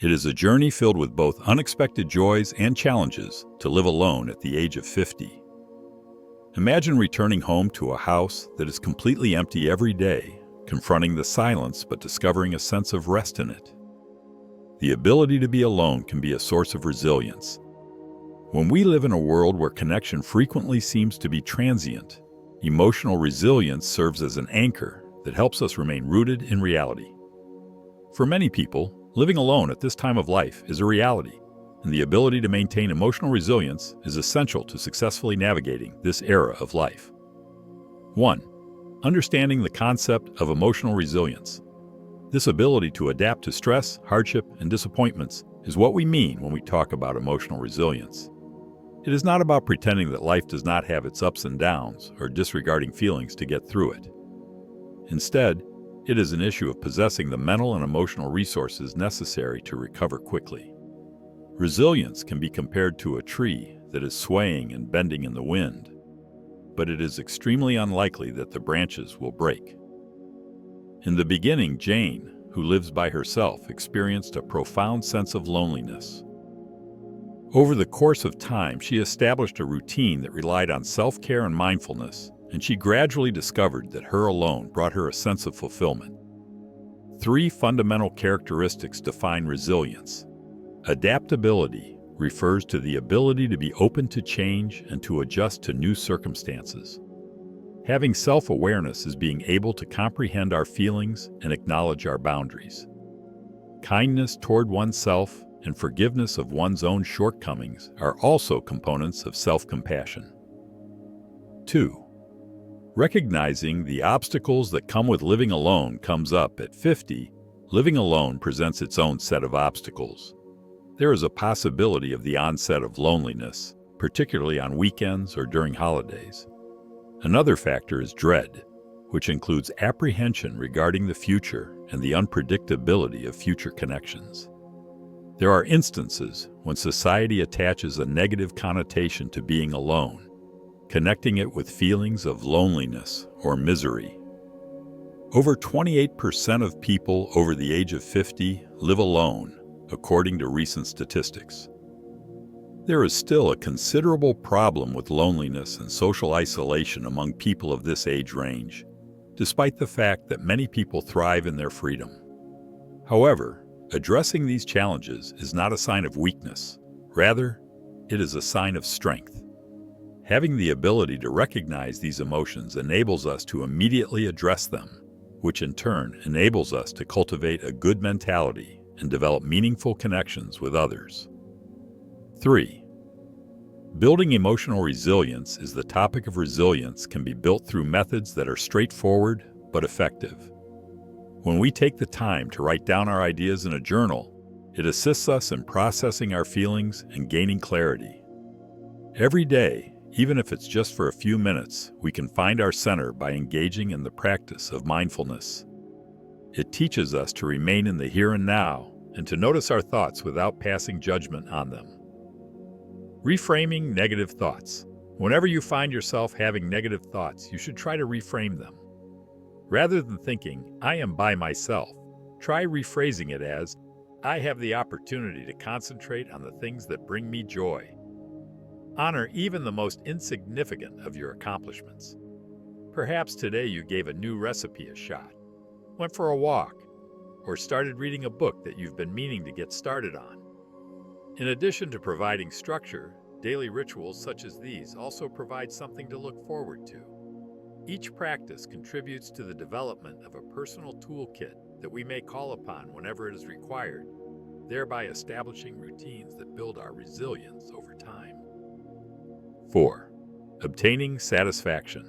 It is a journey filled with both unexpected joys and challenges to live alone at the age of 50. Imagine returning home to a house that is completely empty every day, confronting the silence but discovering a sense of rest in it. The ability to be alone can be a source of resilience. When we live in a world where connection frequently seems to be transient, emotional resilience serves as an anchor that helps us remain rooted in reality. For many people, living alone at this time of life is a reality, and the ability to maintain emotional resilience is essential to successfully navigating this era of life. 1. Understanding the concept of emotional resilience. This ability to adapt to stress, hardship, and disappointments is what we mean when we talk about emotional resilience. It is not about pretending that life does not have its ups and downs or disregarding feelings to get through it. Instead, it is an issue of possessing the mental and emotional resources necessary to recover quickly. Resilience can be compared to a tree that is swaying and bending in the wind, but it is extremely unlikely that the branches will break. In the beginning, Jane, who lives by herself, experienced a profound sense of loneliness. Over the course of time, she established a routine that relied on self-care and mindfulness, and she gradually discovered that her alone brought her a sense of fulfillment. 3 fundamental characteristics define resilience. Adaptability refers to the ability to be open to change and to adjust to new circumstances. Having self-awareness is being able to comprehend our feelings and acknowledge our boundaries. Kindness toward oneself and forgiveness of one's own shortcomings are also components of self-compassion. 2. Recognizing the obstacles that come with living alone comes up at 50. Living alone presents its own set of obstacles. There is a possibility of the onset of loneliness, particularly on weekends or during holidays. Another factor is dread, which includes apprehension regarding the future and the unpredictability of future connections. There are instances when society attaches a negative connotation to being alone, connecting it with feelings of loneliness or misery. Over 28% of people over the age of 50 live alone, according to recent statistics. There is still a considerable problem with loneliness and social isolation among people of this age range, despite the fact that many people thrive in their freedom. However, addressing these challenges is not a sign of weakness. Rather, it is a sign of strength. Having the ability to recognize these emotions enables us to immediately address them, which in turn enables us to cultivate a good mentality and develop meaningful connections with others. 3. Building emotional resilience is the topic of resilience can be built through methods that are straightforward but effective. When we take the time to write down our ideas in a journal, it assists us in processing our feelings and gaining clarity. Every day, even if it's just for a few minutes, we can find our center by engaging in the practice of mindfulness. It teaches us to remain in the here and now and to notice our thoughts without passing judgment on them. Reframing negative thoughts. Whenever you find yourself having negative thoughts, you should try to reframe them. Rather than thinking, "I am by myself," try rephrasing it as, "I have the opportunity to concentrate on the things that bring me joy." Honor even the most insignificant of your accomplishments. Perhaps today you gave a new recipe a shot, went for a walk, or started reading a book that you've been meaning to get started on. In addition to providing structure, daily rituals such as these also provide something to look forward to. Each practice contributes to the development of a personal toolkit that we may call upon whenever it is required, thereby establishing routines that build our resilience over time. 4. Obtaining satisfaction.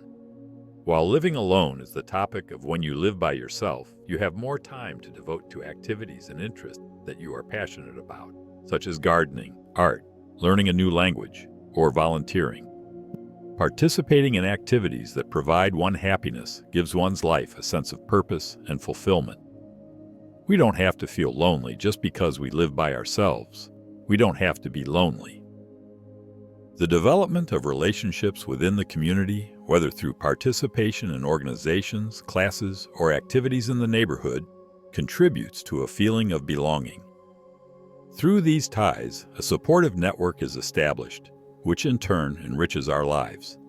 While living alone is the topic of when you live by yourself, you have more time to devote to activities and interests that you are passionate about, such as gardening, art, learning a new language, or volunteering. Participating in activities that provide one happiness gives one's life a sense of purpose and fulfillment. We don't have to feel lonely just because we live by ourselves. We don't have to be lonely. The development of relationships within the community, whether through participation in organizations, classes, or activities in the neighborhood, contributes to a feeling of belonging. Through these ties, a supportive network is established, which in turn enriches our lives.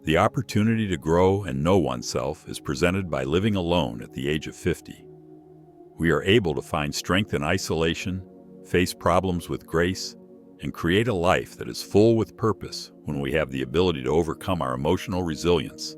The opportunity to grow and know oneself is presented by living alone at the age of 50. We are able to find strength in isolation, face problems with grace, and create a life that is full with purpose when we have the ability to overcome our emotional resilience